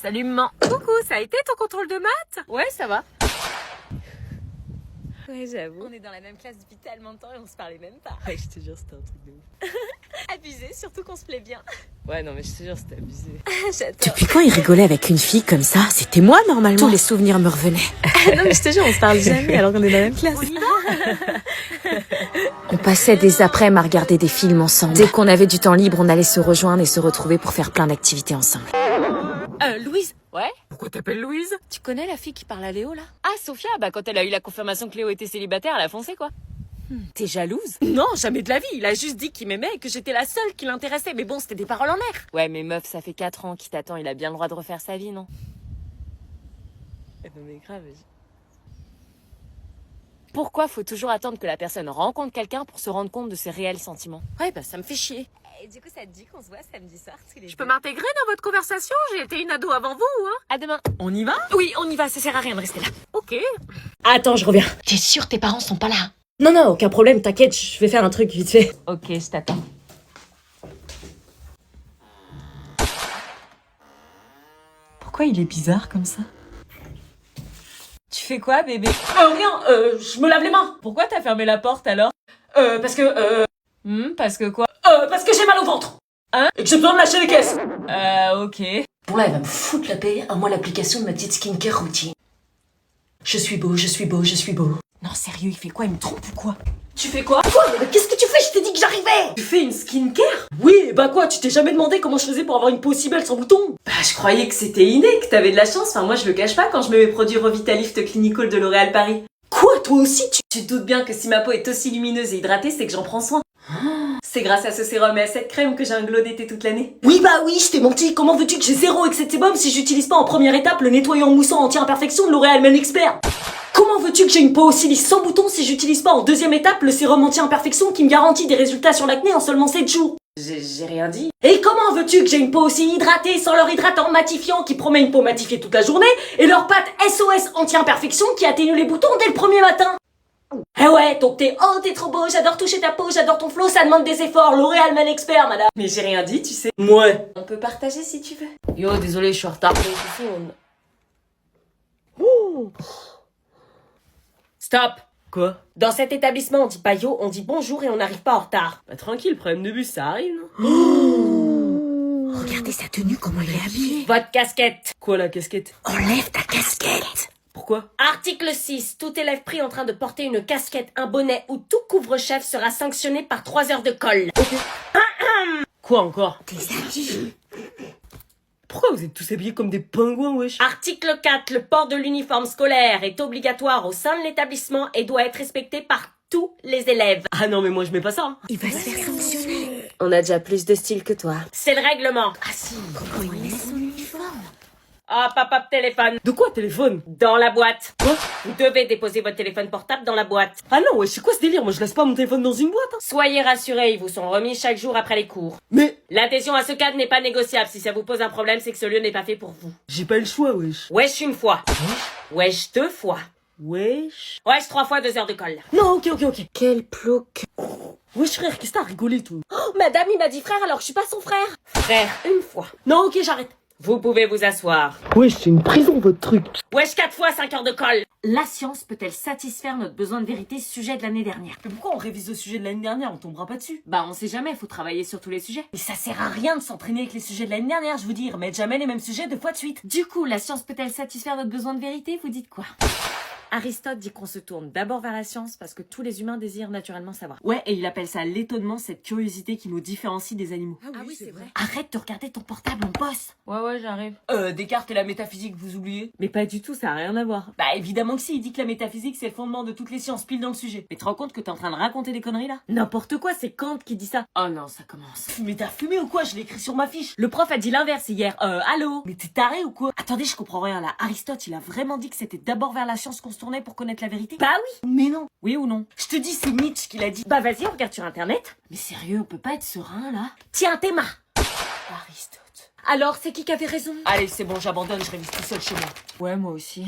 Salut maman. Coucou, ça a été ton contrôle de maths? Ouais, ça va. Ouais, j'avoue. On est dans la même classe depuis tellement de temps et on se parlait même pas. Ouais, je te jure, c'était un truc de ouf. Abusé, surtout qu'on se plaît bien. Ouais, non, mais je te jure, c'était abusé. J'adore. Depuis quand il rigolait avec une fille comme ça? C'était moi, normalement. Tous les souvenirs me revenaient. Non, mais je te jure, on se parle jamais alors qu'on est dans la même classe. On y va. On passait des après-midi à regarder des films ensemble. Dès qu'on avait du temps libre, on allait se rejoindre et se retrouver pour faire plein d'activités ensemble. Louise. Ouais? Pourquoi t'appelles Louise? Tu connais la fille qui parle à Léo, là? Ah, Sophia, bah quand elle a eu la confirmation que Léo était célibataire, elle a foncé quoi. T'es jalouse? Non, jamais de la vie. Il a juste dit qu'il m'aimait et que j'étais la seule qui l'intéressait. Mais bon, c'était des paroles en l'air. Ouais, mais meuf, ça fait 4 ans qu'il t'attend, il a bien le droit de refaire sa vie, non? Non, mais grave. Pourquoi faut toujours attendre que la personne rencontre quelqu'un pour se rendre compte de ses réels sentiments? Ouais, bah ça me fait chier. Et du coup, ça te dit qu'on se voit samedi soir tous les Je peux m'intégrer dans votre conversation? J'ai été une ado avant vous, hein? À demain. On y va? Oui, on y va, ça sert à rien de rester là. Ok. Attends, je reviens. T'es sûr tes parents sont pas là? Non, non, aucun problème, t'inquiète, je vais faire un truc vite fait. Ok, je t'attends. Pourquoi il est bizarre comme ça? Tu fais quoi, bébé? Rien, je me lave les mains. Pourquoi t'as fermé la porte, alors? Parce que Parce que quoi? parce que j'ai mal au ventre. Hein? Et que j'ai besoin de lâcher les caisses. Ok. Bon là, elle va me foutre la paix à moi l'application de ma petite skincare routine. Je suis beau, je suis beau, je suis beau. Non, sérieux, il fait quoi? Il me trompe ou quoi? Tu fais quoi? Quoi? Mais qu'est-ce que tu fais? Je t'ai dit que j'arrivais! Tu fais une skincare? Oui, bah quoi, tu t'es jamais demandé comment je faisais pour avoir une peau aussi belle sans boutons? Bah, je croyais que c'était inné, que t'avais de la chance. Enfin, moi, je le cache pas quand je mets mes produits Revitalift Clinical de L'Oréal Paris. Quoi, toi aussi Tu te doutes bien que si ma peau est aussi lumineuse et hydratée, c'est que j'en prends soin. C'est grâce à ce sérum et à cette crème que j'ai un glow d'été toute l'année. Oui, bah oui, je t'ai menti. Comment veux-tu que j'ai zéro excès de sébum si j'utilise pas en première étape le nettoyant moussant anti-imperfection de L'Oréal Men Expert? Comment veux-tu que j'ai une peau aussi lisse sans boutons si j'utilise pas en deuxième étape le sérum anti-imperfection qui me garantit des résultats sur l'acné en seulement 7 jours? J'ai rien dit. Et comment veux-tu que j'ai une peau aussi hydratée sans leur hydratant matifiant qui promet une peau matifiée toute la journée et leur pâte SOS anti-imperfection qui atténue les boutons dès le premier matin? Eh ouais, donc t'es trop beau, j'adore toucher ta peau, j'adore ton flow, ça demande des efforts, L'Oréal Men Expert, madame. Mais j'ai rien dit, tu sais. Ouais. On peut partager si tu veux. Yo, désolé, je suis en retard. Stop. Quoi? Dans cet établissement, on dit pas yo, on dit bonjour et on n'arrive pas en retard. Bah tranquille, problème de bus, ça arrive, non? Regardez sa tenue, comment il est habillé. Votre casquette. Quoi, la casquette? Enlève ta casquette. Pourquoi? Article 6. Tout élève pris en train de porter une casquette, un bonnet ou tout couvre-chef sera sanctionné par 3 heures de colle. Quoi encore? Tes habits. Pourquoi vous êtes tous habillés comme des pingouins, wesh? Article 4. Le port de l'uniforme scolaire est obligatoire au sein de l'établissement et doit être respecté par tous les élèves. Ah non, mais moi je mets pas ça. Hein. Il va se faire sanctionner. On a déjà plus de style que toi. C'est le règlement. Ah si, comment il met son uniforme? Hop, hop, hop, téléphone. De quoi, téléphone? Dans la boîte. Quoi? Vous devez déposer votre téléphone portable dans la boîte. Ah non, wesh, c'est quoi ce délire? Moi je laisse pas mon téléphone dans une boîte, hein. Soyez rassurés, ils vous sont remis chaque jour après les cours. Mais L'adhésion à ce cadre n'est pas négociable. Si ça vous pose un problème, c'est que ce lieu n'est pas fait pour vous. j'ai pas le choix, wesh. Wesh une fois. Wesh 2 fois. Wesh. Wesh 3 fois 2 heures de colle. Non, ok. Quel plouc. Wesh frère, qu'est-ce que t'as rigolé, toi? Oh, madame, il m'a dit frère alors que je suis pas son frère. Frère, une fois. Non, ok, j'arrête. Vous pouvez vous asseoir. Wesh, c'est une prison, votre truc. Wesh 4 fois 5 heures de colle. La science peut-elle satisfaire notre besoin de vérité sujet de l'année dernière? Mais pourquoi on révise le sujet de l'année dernière? On tombera pas dessus. Bah on sait jamais, faut travailler sur tous les sujets. Mais ça sert à rien de s'entraîner avec les sujets de l'année dernière, je vous dire. Mettre jamais les mêmes sujets 2 fois de suite. Du coup, la science peut-elle satisfaire notre besoin de vérité? Vous dites quoi? Aristote dit qu'on se tourne d'abord vers la science parce que tous les humains désirent naturellement savoir. Ouais, et il appelle ça l'étonnement, cette curiosité qui nous différencie des animaux. Ah oui, c'est vrai. Arrête de regarder ton portable, on bosse. Ouais, j'arrive. Descartes et la métaphysique, vous oubliez? Mais pas du tout, ça a rien à voir. Bah évidemment que si, il dit que la métaphysique c'est le fondement de toutes les sciences, pile dans le sujet. Mais tu te rends compte que t'es en train de raconter des conneries là? N'importe quoi, c'est Kant qui dit ça. Oh non, ça commence. Mais t'as fumé ou quoi? Je l'ai écrit sur ma fiche. Le prof a dit l'inverse hier. Allô? Mais t'es taré ou quoi? Attendez, je comprends rien là. Aristote, il a vraiment dit que c'était d'abord vers la science qu'on se tournait pour connaître la vérité? Bah oui. Mais non. Oui ou non? Je te dis, c'est Nietzsche qui l'a dit. Bah vas-y, on regarde sur internet. Mais sérieux, on peut pas être serein là? Tiens, Théma. Aristote. Alors, c'est qui avait raison? Allez, c'est bon, j'abandonne, je révise tout seul chez moi. Ouais, moi aussi.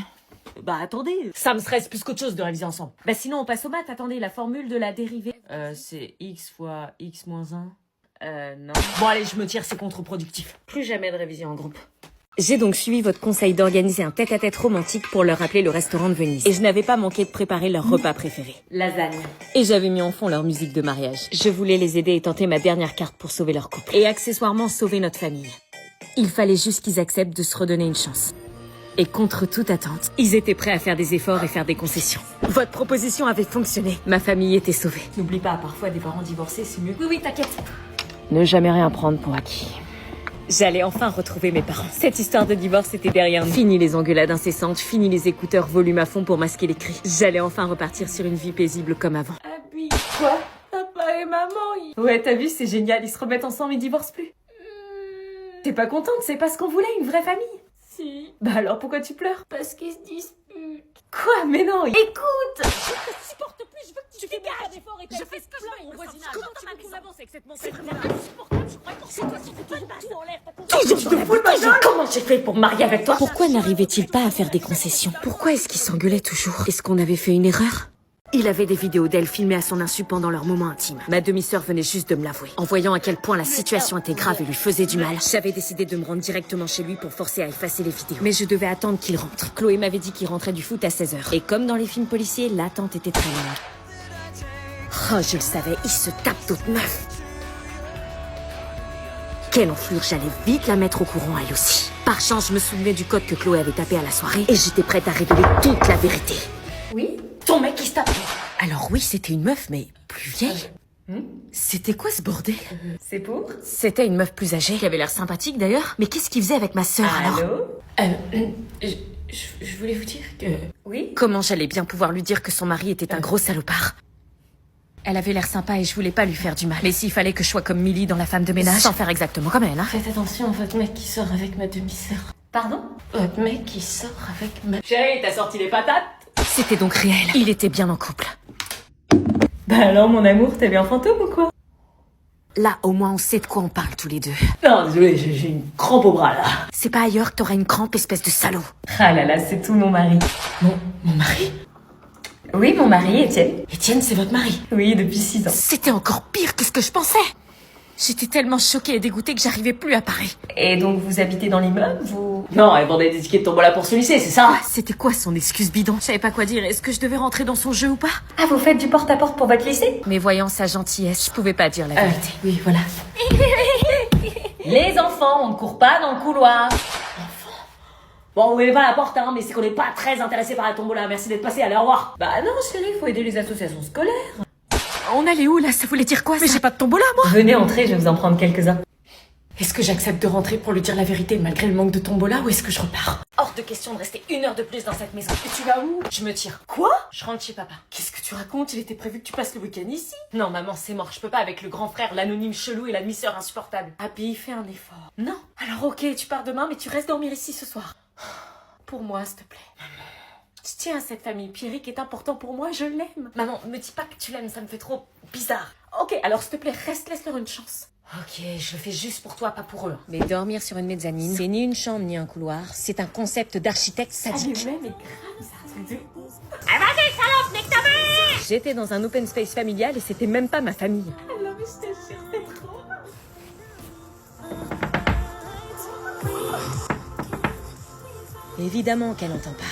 Bah attendez, ça me stresse plus qu'autre chose de réviser ensemble. Bah sinon, on passe aux maths. Attendez, la formule de la dérivée. C'est x fois x moins 1. Non. Bon allez, je me tire, c'est contre-productif. Plus jamais de révision en groupe. J'ai donc suivi votre conseil d'organiser un tête-à-tête romantique pour leur rappeler le restaurant de Venise. Et je n'avais pas manqué de préparer leur repas préféré. Lasagne. Et j'avais mis en fond leur musique de mariage. Je voulais les aider et tenter ma dernière carte pour sauver leur couple. Et accessoirement sauver notre famille. Il fallait juste qu'ils acceptent de se redonner une chance. Et contre toute attente, ils étaient prêts à faire des efforts et faire des concessions. Votre proposition avait fonctionné. Ma famille était sauvée. N'oublie pas, parfois des parents divorcés, c'est mieux. Oui, t'inquiète. Ne jamais rien prendre pour acquis. J'allais enfin retrouver mes parents. Cette histoire de divorce était derrière nous. Fini les engueulades incessantes, fini les écouteurs volume à fond pour masquer les cris. J'allais enfin repartir sur une vie paisible comme avant. Abby. Quoi? Papa et maman, Ouais, t'as vu, c'est génial, ils se remettent ensemble, ils divorcent plus. T'es pas contente, c'est pas ce qu'on voulait, une vraie famille? Si. Bah alors pourquoi tu pleures? Parce qu'ils se disputent. Quoi? Mais non, écoute! Je te supporte plus, je veux que tu fais des efforts et je fais ce que je veux, mon voisinage. Comment tu veux qu'on avance avec cette mentalité? C'est insupportable, je crois que c'est toi qui fais tout en l'air. Toujours de fous, comment j'ai fait pour me marier avec toi? Pourquoi n'arrivait-il pas à faire des concessions? Pourquoi est-ce qu'ils s'engueulaient toujours? Est-ce qu'on avait fait une erreur? Il avait des vidéos d'elle filmées à son insu pendant leurs moments intimes. Ma demi-sœur venait juste de me l'avouer. En voyant à quel point la situation était grave et lui faisait du mal, j'avais décidé de me rendre directement chez lui pour forcer à effacer les vidéos. Mais je devais attendre qu'il rentre. Chloé m'avait dit qu'il rentrait du foot à 16h. Et comme dans les films policiers, l'attente était très longue. Oh, je le savais, il se tape d'autres meufs. Quelle enflure, j'allais vite la mettre au courant elle aussi. Par chance, je me souvenais du code que Chloé avait tapé à la soirée et j'étais prête à révéler toute la vérité. Oui? Ton mec qui se tape. Alors oui, c'était une meuf, mais plus vieille. C'était quoi ce bordel? C'est pour? C'était une meuf plus âgée, qui avait l'air sympathique d'ailleurs. Mais qu'est-ce qu'il faisait avec ma sœur alors? Allô? Je voulais vous dire que... Oui? Comment j'allais bien pouvoir lui dire que son mari était un gros salopard? Elle avait l'air sympa et je voulais pas lui faire du mal. Mais s'il fallait que je sois comme Millie dans La femme de ménage, sans faire exactement comme elle, hein. Faites attention, votre mec qui sort avec ma demi-sœur. Pardon? Votre mec qui sort avec ma... Chérie, t'as sorti les patates? C'était donc réel. Il était bien en couple. Bah alors, mon amour, t'es bien fantôme ou quoi? Là, au moins, on sait de quoi on parle tous les deux. Non, désolé, j'ai une crampe au bras, là. C'est pas ailleurs que t'auras une crampe, espèce de salaud. Ah là là, c'est tout mon mari. Mon mari? Oui, mon mari, Étienne. Étienne, c'est votre mari? Oui, depuis 6 ans. C'était encore pire que ce que je pensais. J'étais tellement choquée et dégoûtée que j'arrivais plus à parler. Et donc, vous habitez dans l'immeuble, vous... Non, elle vendait des tickets de tombola pour ce lycée, c'est ça? C'était quoi son excuse bidon? Je savais pas quoi dire. Est-ce que je devais rentrer dans son jeu ou pas? Ah, vous faites du porte-à-porte pour votre lycée? Mais voyant sa gentillesse, je pouvais pas dire la vérité. Oui, voilà. Les enfants, on ne court pas dans le couloir. Bon, ouvrez pas la porte, hein, mais c'est qu'on n'est pas très intéressé par la tombola. Merci d'être passé, allez, au revoir. Bah non, chérie, faut aider les associations scolaires. On allait où là? Ça voulait dire quoi? Mais j'ai pas de tombola, moi. Venez entrer, je vais vous en prendre quelques-uns. Est-ce que j'accepte de rentrer pour lui dire la vérité malgré le manque de tombola ou est-ce que je repars? Hors de question de rester 1 heure de plus dans cette maison. Et tu vas où? Je me tire. Quoi? Je rentre chez papa. Qu'est-ce que tu racontes? Il était prévu que tu passes le week-end ici. Non, maman, c'est mort. Je peux pas avec le grand frère, l'anonyme chelou et la demi-sœur insupportable. Abby, fais un effort. Non. Alors ok, tu pars demain, mais tu restes dormir ici ce soir. Pour moi, s'il te plaît. Je tiens à cette famille. Pierrick est important pour moi, je l'aime. Maman, me dis pas que tu l'aimes, ça me fait trop bizarre. Ok, alors s'il te plaît, reste, laisse-leur une chance. Ok, je le fais juste pour toi, pas pour eux. Mais dormir sur une mezzanine, c'est ni une chambre ni un couloir. C'est un concept d'architecte sadique. Mais grave, c'est un truc de... Vas-y, salope, nique ta mère! J'étais dans un open space familial et c'était même pas ma famille. Alors, je te jure, c'est trop... Évidemment qu'elle n'entend pas.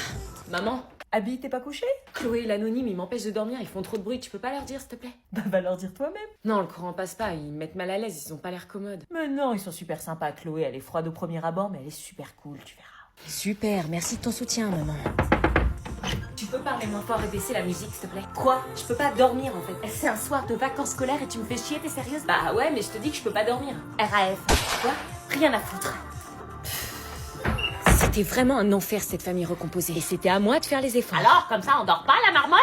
Maman, Abby, t'es pas couchée? Chloé et l'anonyme, ils m'empêchent de dormir, ils font trop de bruit, tu peux pas leur dire, s'il te plaît? Bah, va leur dire toi-même. Non, le courant passe pas, ils me mettent mal à l'aise, ils ont pas l'air commodes. Mais non, ils sont super sympas. Chloé, elle est froide au premier abord, mais elle est super cool, tu verras. Super, merci de ton soutien, maman. Tu peux parler moins fort et baisser la musique, s'il te plaît? Quoi? Je peux pas dormir, en fait. C'est un soir de vacances scolaires et tu me fais chier, t'es sérieuse? Bah ouais, mais je te dis que je peux pas dormir. RAF. Quoi? Rien à foutre. C'était vraiment un enfer, cette famille recomposée. Et c'était à moi de faire les efforts. Alors, comme ça, on dort pas, la marmotte?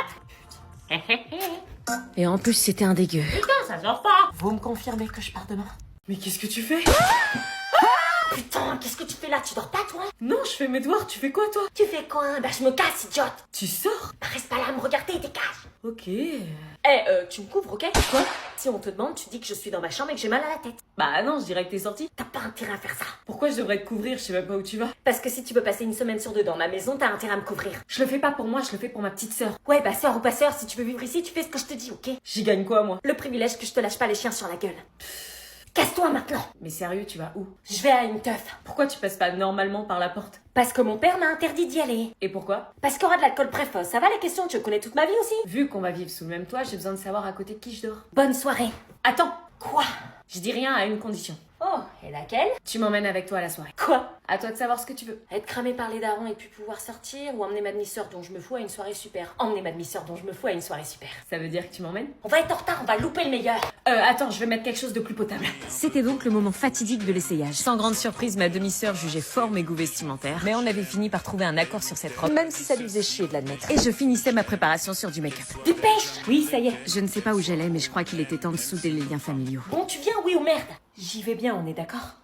Et en plus, c'était un dégueu. Putain, ça dort pas. Vous me confirmez que je pars demain? Mais qu'est-ce que tu fais? Putain, qu'est-ce que tu fais là? Tu dors pas, toi? Non, je fais mes devoirs, tu fais quoi, toi? Tu fais quoi? Bah, je me casse, idiote. Tu sors? Bah, reste pas là à me regarder, dégage. Ok. Tu me couvres, ok? Quoi? Si on te demande, tu dis que je suis dans ma chambre et que j'ai mal à la tête. Bah non, je dirais que t'es sortie. T'as pas intérêt à faire ça. Pourquoi je devrais te couvrir? Je sais même pas où tu vas. Parce que si tu veux passer une semaine sur 2 dans ma maison, t'as intérêt à me couvrir. Je le fais pas pour moi, je le fais pour ma petite sœur. Ouais, bah sœur ou pas sœur, si tu veux vivre ici, tu fais ce que je te dis, ok? J'y gagne quoi, moi? Le privilège que je te lâche pas les chiens sur la gueule. Casse-toi maintenant. Mais sérieux, tu vas où? Je vais à une teuf. Pourquoi tu passes pas normalement par la porte? Parce que mon père m'a interdit d'y aller. Et pourquoi? Parce qu'il y aura de l'alcool précoce. Ça va la question, tu connais toute ma vie aussi? Vu qu'on va vivre sous le même toit, j'ai besoin de savoir à côté de qui je dors. Bonne soirée. Attends! Quoi? Je dis rien à une condition. Oh, et laquelle? Tu m'emmènes avec toi à la soirée. Quoi? À toi de savoir ce que tu veux. Être cramé par les darons et puis pouvoir sortir, ou emmener ma demi-sœur dont je me fous à une soirée super. Emmener ma demi-sœur dont je me fous à une soirée super. Ça veut dire que tu m'emmènes? On va être en retard, on va louper le meilleur. Attends, je vais mettre quelque chose de plus potable. C'était donc le moment fatidique de l'essayage. Sans grande surprise, ma demi-sœur jugeait fort mes goûts vestimentaires, mais on avait fini par trouver un accord sur cette robe, même si ça lui faisait chier de l'admettre. Et je finissais ma préparation sur du make-up. Dépêche! Oui, ça y est. Je ne sais pas où j'allais, mais je crois qu'il était temps de souder les liens familiaux. Bon, tu viens, oui ou merde? J'y vais bien, on est d'accord?